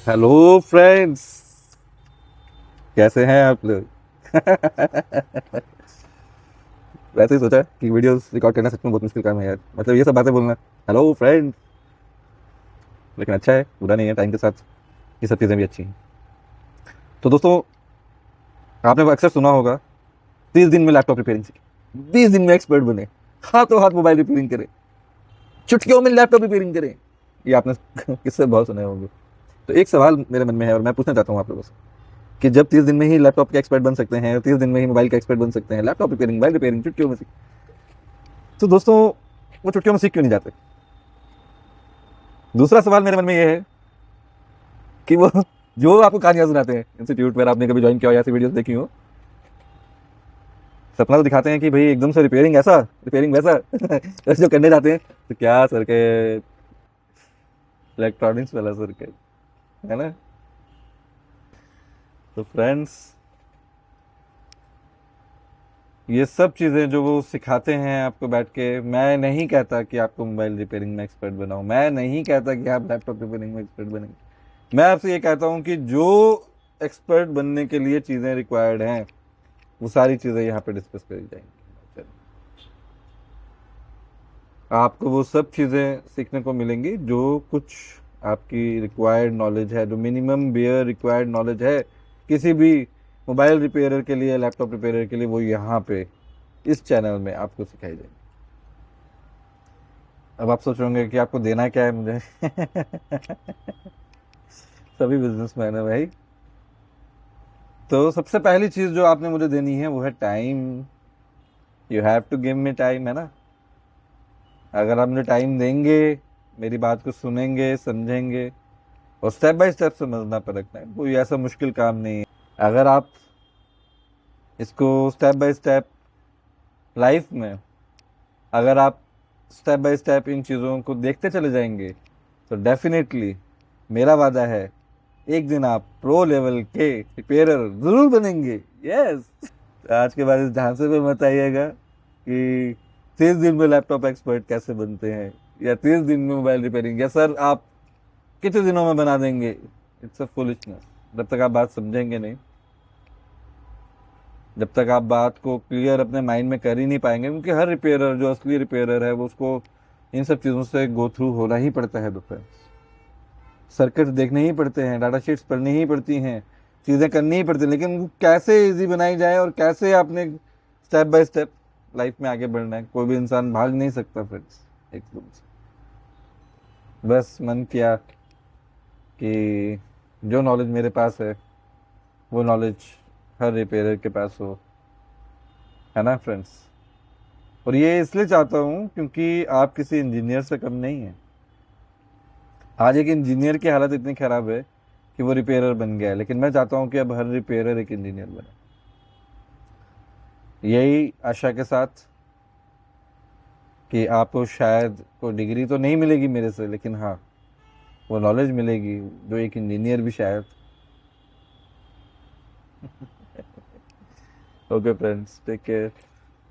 Hello friends, कैसे हैं आप लोग? वैसे ही सोचा कि वीडियोस रिकॉर्ड करना सच में बहुत मुश्किल काम है यार। मतलब ये सब बातें बोलना, हेलो फ्रेंड्स, लेकिन अच्छा है, बुरा नहीं है। टाइम के साथ ये सब चीज़ें भी अच्छी हैं। तो दोस्तों, आपने अक्सर सुना होगा 30 दिन में लैपटॉप रिपेयरिंग सीखें, 20 दिन में एक्सपर्ट बने, हाथों हाथ मोबाइल रिपेयरिंग करें, चुटकियों में लैपटॉप रिपेयरिंग करें। ये आपने किससे बहुत सुने होंगे। तो एक सवाल मेरे मन में है और मैं पूछना चाहता हूँ आप लोगों से कि जब 30 दिन में ही लैपटॉप के एक्सपर्ट बन सकते हैं, 30 दिन में ही मोबाइल के एक्सपर्ट बन सकते हैं, लैपटॉप रिपेयरिंग, मोबाइल रिपेयरिंग चुटकियों में सीख, तो दोस्तों वो चुटकियों में सीख क्यों नहीं जाते? दूसरा सवाल मेरे मन में ये है कि वो जो आपको कहानियां सुनाते हैं इंस्टीट्यूट पर, आपने कभी ज्वाइन किया हो या ऐसी वीडियोस देखी हो, सपना तो दिखाते हैं कि भाई एकदम से रिपेयरिंग ऐसा, रिपेयरिंग वैसा। जो करने जाते हैं तो क्या सर के, इलेक्ट्रॉनिक्स वाला सर के, है ना। तो फ्रेंड्स, ये सब चीज़ें जो वो सिखाते हैं आपको बैठ के, मैं नहीं कहता कि आपको मोबाइल रिपेयरिंग में एक्सपर्ट बनाओ, मैं नहीं कहता कि आप लैपटॉप रिपेयरिंग में एक्सपर्ट बनेंगे। मैं आपसे ये कहता हूँ कि जो एक्सपर्ट बनने के लिए चीज़ें रिक्वायर्ड हैं वो सारी चीज़ें यहाँ पे डिस्कस करी जाएंगी। आपको वो सब चीज़ें सीखने को मिलेंगी जो कुछ आपकी रिक्वायर्ड नॉलेज है, जो मिनिमम बेयर रिक्वायर्ड नॉलेज है किसी भी मोबाइल रिपेयरर के लिए, लैपटॉप रिपेयरर के लिए, वो यहाँ पे इस चैनल में आपको सिखाई जाएगी। अब आप सोच रहे होंगे कि आपको देना क्या है मुझे। सभी बिजनेसमैन है भाई। तो सबसे पहली चीज़ जो आपने मुझे देनी है वो है time. You have to give me time, है ना। अगर आप मुझे टाइम देंगे, मेरी बात को सुनेंगे, समझेंगे और स्टेप बाय स्टेप समझना परखना है, कोई ऐसा मुश्किल काम नहीं है। अगर आप इसको स्टेप बाय स्टेप लाइफ में, अगर आप स्टेप बाय स्टेप इन चीज़ों को देखते चले जाएंगे तो डेफिनेटली मेरा वादा है, एक दिन आप प्रो लेवल के रिपेयरर जरूर बनेंगे। यस। आज के बाद इस झांसे में मत आइएगा कि 30 दिन में लैपटॉप एक्सपर्ट कैसे बनते हैं, या 30 दिन में मोबाइल रिपेयरिंग, या सर आप कितने दिनों में बना देंगे। It's a foolishness. जब तक आप बात समझेंगे नहीं, जब तक आप बात को क्लियर अपने माइंड में कर ही नहीं पाएंगे, क्योंकि हर रिपेयरर, जो असली रिपेयरर है, वो उसको इन सब चीज़ों से गो थ्रू होना ही पड़ता है। दोपहर सर्किट देखने ही पड़ते हैं, डाटा शीट्स पढ़नी ही पड़ती हैं, चीज़ें करनी ही पड़ती हैं, लेकिन वो कैसे इजी बनाई जाए और कैसे आपने स्टेप बाय स्टेप लाइफ में आगे बढ़ना है, कोई भी इंसान भाग नहीं सकता फ्रेंड्स एकदम से। बस मन किया कि जो नॉलेज मेरे पास है वो नॉलेज हर रिपेयरर के पास हो, है ना फ्रेंड्स। और ये इसलिए चाहता हूँ क्योंकि आप किसी इंजीनियर से कम नहीं है। आज एक इंजीनियर की हालत इतनी ख़राब है कि वो रिपेयरर बन गया है, लेकिन मैं चाहता हूँ कि अब हर रिपेयरर एक इंजीनियर बने। यही आशा के साथ कि आपको शायद कोई डिग्री तो नहीं मिलेगी मेरे से, लेकिन हाँ, वो नॉलेज मिलेगी जो एक इंजीनियर भी शायद। Okay friends, take care.